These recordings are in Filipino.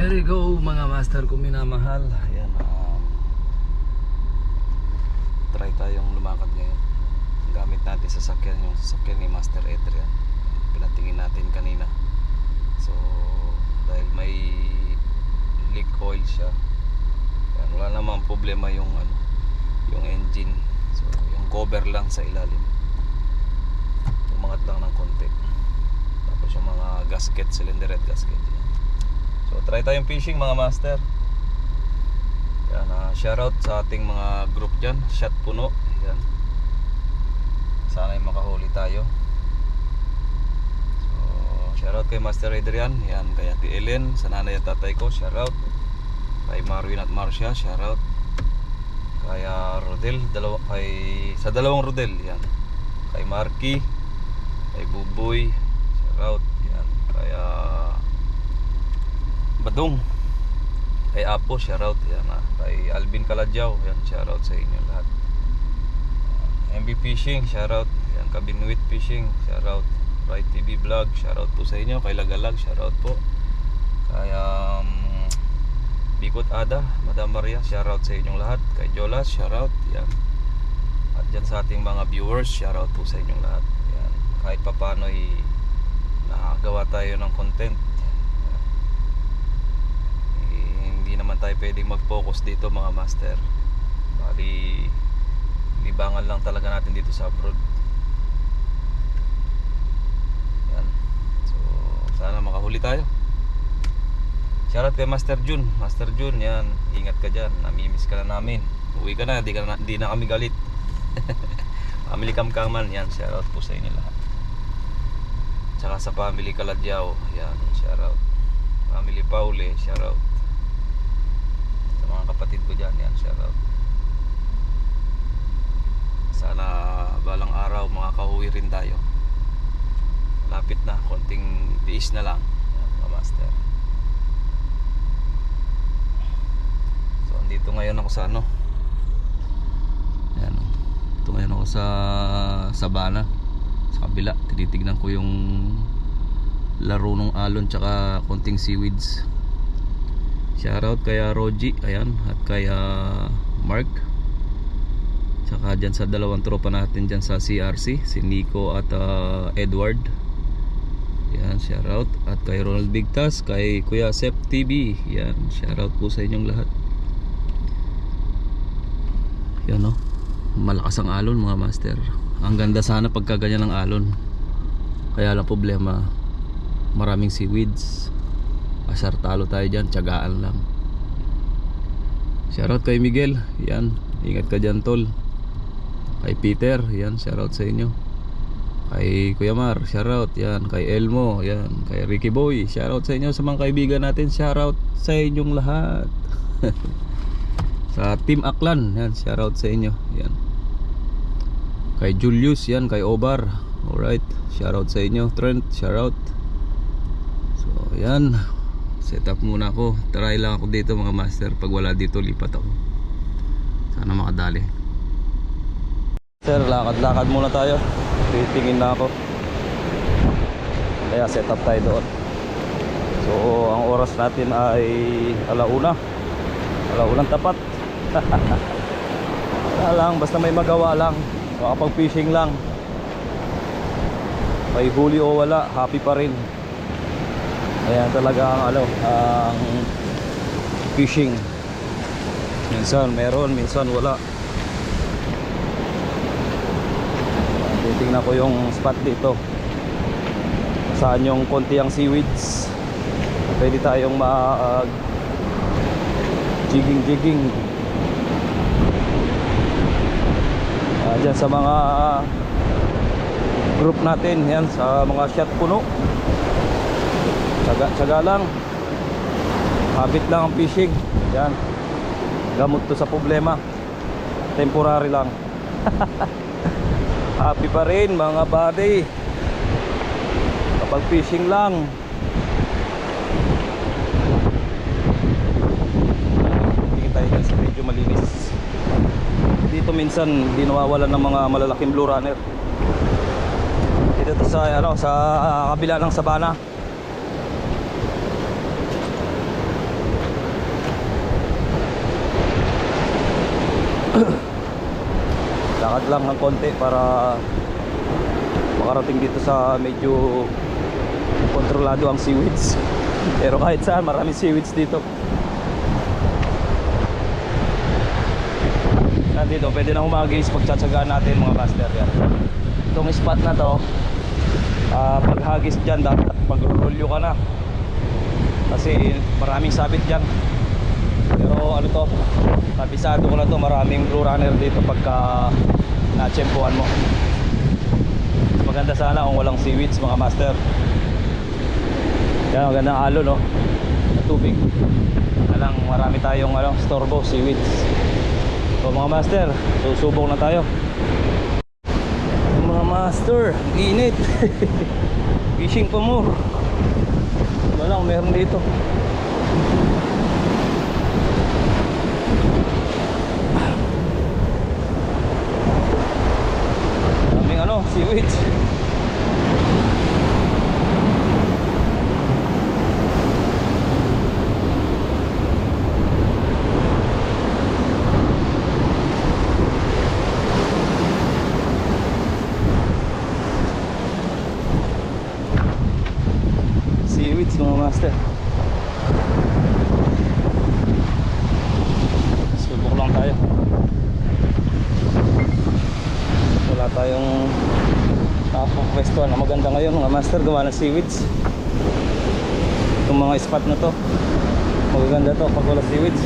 There you go mga master ko minamahal. Ayan, try tayong lumakad ngayon. Gamit natin sasakyan, yung sasakyan ni Master Adrian. Pinatingin natin kanina. So dahil may leak oil siya, ayan, wala namang problema yung yung engine. So yung cover lang sa ilalim, umangat lang ng konti. Tapos yung mga gasket, cylinder head gasket. So try tayong fishing mga master. Yan, shoutout sa ating mga group dyan, Shot Puno. Yan, sana'y makahuli tayo. So shoutout kay Master Adrian. Yan, kay Ate Ellen, sa nanay at tatay ko, shoutout. Kay Marwin at Marcia, shoutout. Kay Rodel, sa dalawang Rodel. Yan, kay Marky, kay Buboy, shoutout. Yan, kaya Badong, kay Apo, shoutout. Yan, kay Alvin Kaladyaw, yan, shoutout sa inyo lahat. MB Fishing, shoutout. Yan, Kabinwit Fishing, shoutout. Right TV Vlog, shoutout po sa inyo. Kay Lagalag, shoutout po. Kay Bikot Ada, Madam Maria, shoutout sa inyong lahat. Kay Jolas, shoutout. Yan. At dyan sa ating mga viewers, shoutout po sa inyong lahat. Yan. Kahit papano'y nakagawa tayo ng content. Hindi naman tayo pwedeng mag-focus dito mga master. Bali libangan lang talaga natin dito sa abroad. Yan. So sana makahuli tayo. Shoutout kay Master Jun. Master Jun, yan, ingat ka dyan. Namimiss ka na namin. Uwi ka na, di na kami galit. Family Kamkaman, yan, shoutout po sa inyo lahat. Tsaka sa family Kaladyaw, yan, shoutout. Family Paule, shoutout. Mga kapatid ko dyan, yan, shoutout. Sana balang araw makakauwi rin tayo. Lapit na, konting tiis na lang, yan, mga master. So andito ngayon ako sa yan, ito ngayon ako sa Sabana, sa kabila. Tinitignan ko yung laro ng alon tsaka konting seaweeds. Shoutout kaya Roji, ayan, at kaya Mark. Tsaka dyan sa dalawang tropa natin dyan sa CRC, si Nico at Edward. Yan, shoutout. At kay Ronald Bigtas, kay Kuya Sep TV. Yan, shoutout po sa inyong lahat. Yan, no, malakas ang alon mga master. Ang ganda sana pagka ganyan ang alon. Kaya lang problema, maraming seaweeds. Asar talo tayo dyan, tiyagaan lang. Shoutout kay Miguel, yan, ingat ka dyan tol. Kay Peter, yan, shoutout sa inyo. Kay Kuya Mar, shoutout, yan. Kay Elmo, yan. Kay Ricky Boy, shoutout sa inyo. Sa mga kaibigan natin, shoutout sa inyong lahat. Sa Team Aklan, yan, shoutout sa inyo, yan. Kay Julius, yan, kay Obar, alright, shoutout sa inyo. Trent, shoutout. So yan, set up muna ako. Try lang ako dito mga master. Pag wala dito, lipat ako. Sana makadali. Sir, lakad-lakad muna tayo. Titingin na ako. Kaya set up tayo doon. So ang oras natin ay alauna. Alaunang tapat. Wala lang, basta may magawa lang. Makapag fishing lang. May huli o wala, happy pa rin. Ayan talaga ang ang fishing. Minsan meron, minsan wala. Titingnan ko yung spot dito. Saan yung konti ang seaweeds. Pwede tayong jigging. Diyan sa mga group natin, yan, sa mga Shot Puno. Tsaga lang, habit lang ang fishing. Yan, gamot to sa problema. Temporary lang. Happy pa rin mga buddy kapag fishing lang. Tingin tayo guys, medyo malinis dito. Minsan di nawawalan ng mga malalaking blue runner. Dito to sa kabila ng Sabana. Lakad lang ng konti para makarating dito sa medyo kontrolado ang seaweeds. Pero kahit saan maraming seaweeds dito. Dito pwede na humagis, pagtsatsagaan natin mga master yan. Itong spot na to, paghagis dyan dapat magrolyo ka na kasi maraming sabit dyan. Pero ano to, kabisado ko na to, maraming blue runner dito pagka na-tsempuhan mo. Maganda sana kung walang seaweeds mga master. Yan, magandang alo no, na tubig. Alang marami tayong storbo, seaweeds. So mga master, susubok na tayo. Mga master, init. Fishing pa mo. Walang meron dito. Daming seaweeds. Mga master, subok lang tayo. Wala tayong pwesto na maganda ngayon mga master, gawa ng seaweeds. Itong mga spot na to magaganda to pag wala seaweeds.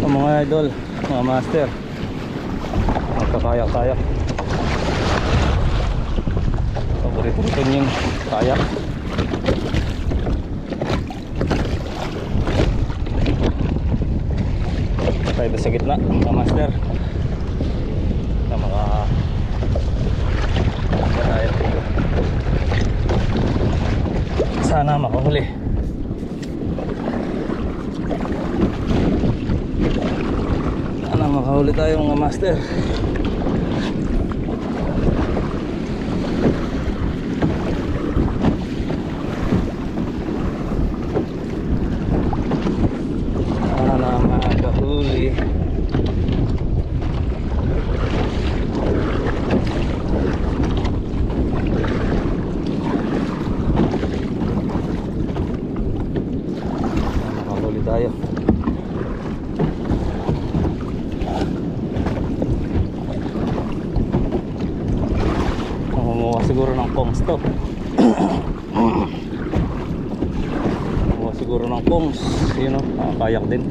Mga idol, mga master, magkakayak-kayak. Paborito yung kayak. Tayo sa gitna mga master na makakayak dito. Sana makahuli. Makahuli tayo mga master. Sana makahuli. Makahuli tayo. Siguro ng kongs to. Siguro ng kongs, yun o, kayak din.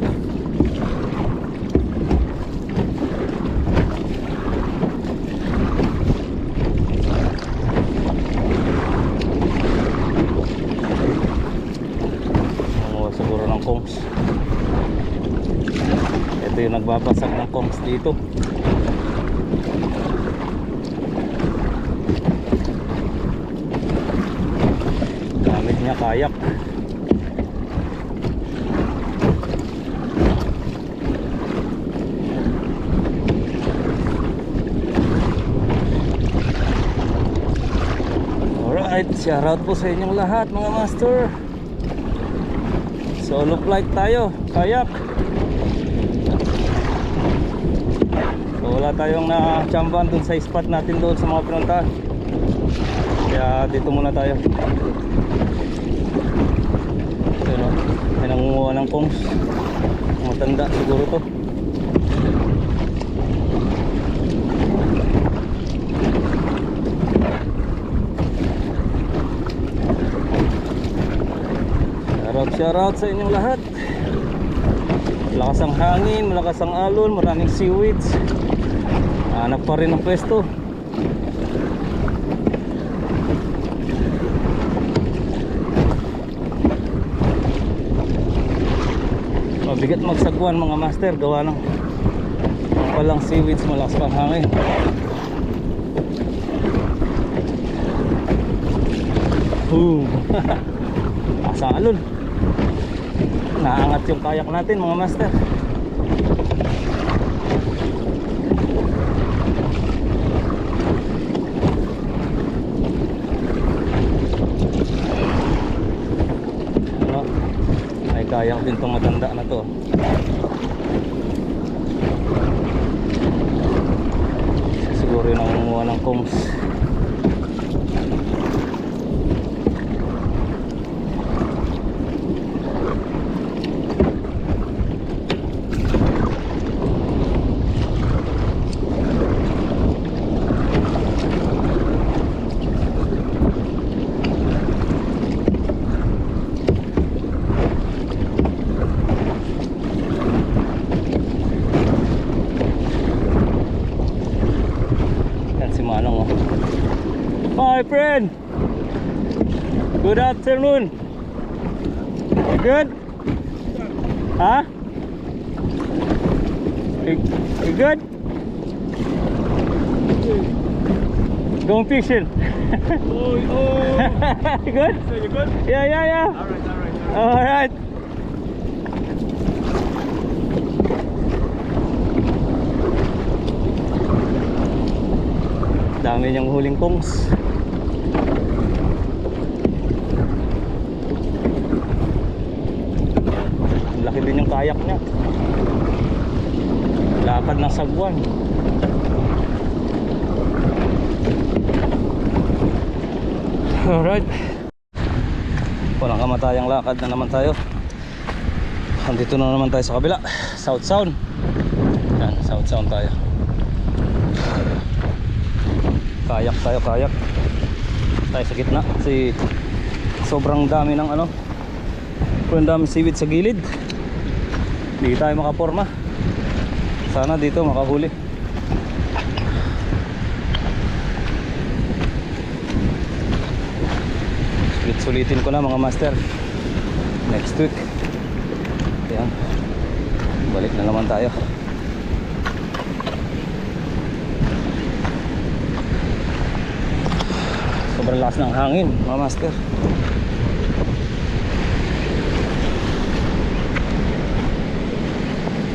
Siguro ng kongs. Ito yung nagbabasak ng kongs dito. Kayak. Alright, shoutout po sa inyong lahat mga master. Solo flight tayo, kayak. So wala tayong na-chamban dun sa spot natin doon sa mga pinuntahan. Kaya dito muna tayo. May nangunguha ng kongs. Matanda siguro to. Shoutout sa inyong lahat. Malakas ang hangin, malakas ang alon, maraming seaweeds. Hanap pa rin ang pwesto. Mabigat magsagwan mga master, gawa ng walang seaweeds, malakas pang hangin. Asa alon. Naangat yung kayak natin mga master. Ano? May kayak din tong matanda na to. Siguro yun ang kumuha ng kongs. Hi friend, good afternoon. You good? Huh? You good? Going fishing. Oh, You good? so you good? Yeah. All right. Dami niyang huling kongs. Laki din yung kayak niya. Lakad ng sagwan. Alright. Walang kamatayang lakad na naman tayo. Andito na naman tayo sa kabila, South Sound. Yan, South Sound tayo. Kayak tayo, kayak. Tayo sa gitna kasi sobrang dami ng ano, sobrang dami seaweed sa gilid. Hindi tayo makaporma. Sana dito makahuli. Sulitin ko na mga master. Next week. Ayan. Balik na naman tayo. Sobrang lakas ng hangin mga master.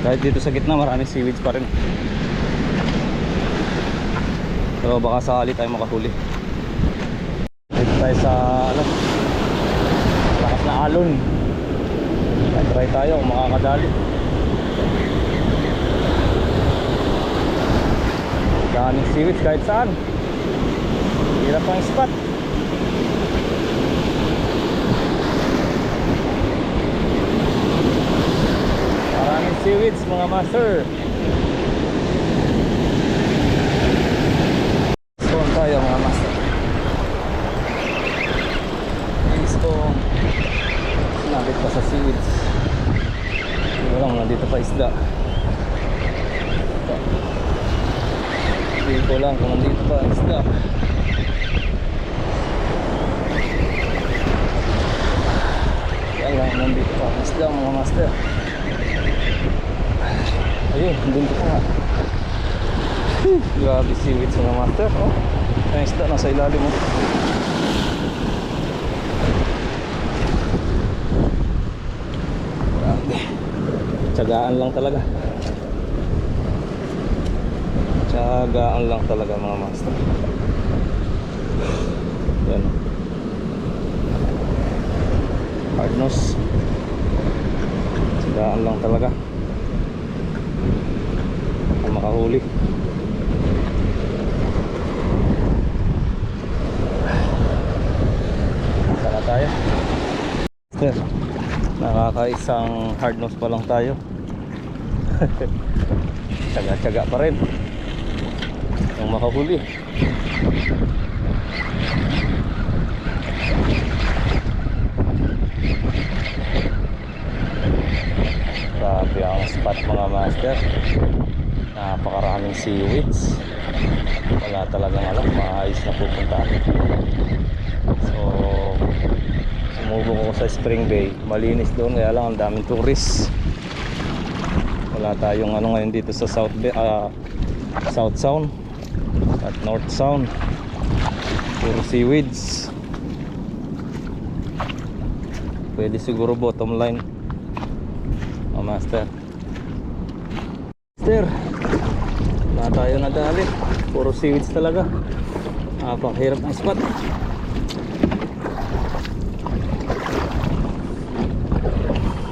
Kahit dito sa gitna maraming seaweeds pa rin. Pero baka sakali tayo makahuli. Dito tayo sa ano, lakas na alon. Try tayo kung makakadali. Daming seaweeds kahit saan. Hirap ang spot. Maraming seaweeds mga master. Stone tayo mga master. Stone. Nandito pa sa seaweeds. Walang nandito pa isda. Dito lang kung nandito pa isda. Yan lang nandito pa isda mga master. Ayun, nandito pa nga. Grabe seaweeds mga master. Oh, ang isda nasa ilalim mo. Grabe. Tsagaan lang talaga. Tsagaan lang talaga mga master. Yan. Hard nose. Tsagaan lang talaga ang makahuli. Sana tayo. Sir, nakakaisang hard nose pa lang tayo. Tsaga-tsaga pa rin ang makahuli. Grabe ang spot mga master. Napakaraming seaweeds. Wala talagang alam, maayos na pupuntahan. So sumubok ako sa Spring Bay. Malinis doon, kaya lang ang daming tourists. Wala tayong ano ngayon dito sa South Bay, South Sound at North Sound. Puro seaweeds. Pwede siguro bottom line. Master. Master, wala tayo nadali. Puro seaweeds talaga. Napakahirap ng spot.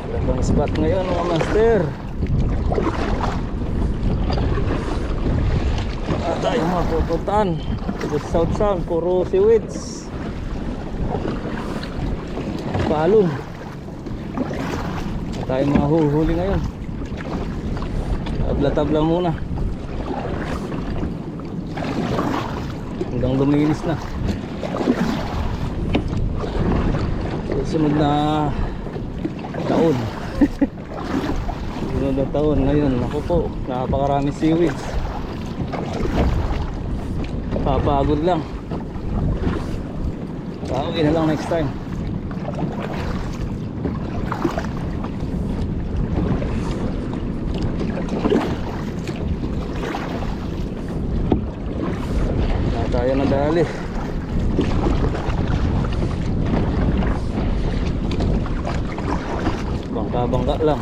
Hirap ang spot ngayon mga master. Wala tayo mapupuntaan. Sa South Sound, puro seaweeds. Palon. Wala tayong mahuhuli ngayon. Tabla-tabla muna hanggang luminis na. Susunod na taon. Susunod na taon ngayon. Ako po, napakaraming seaweeds. Papagod lang. Okay na lang next time. Tayo na dali. Bangka-bangka lang.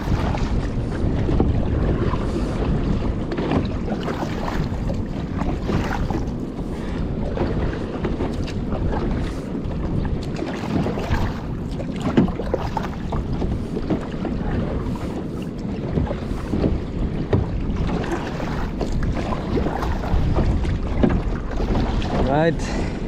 Right.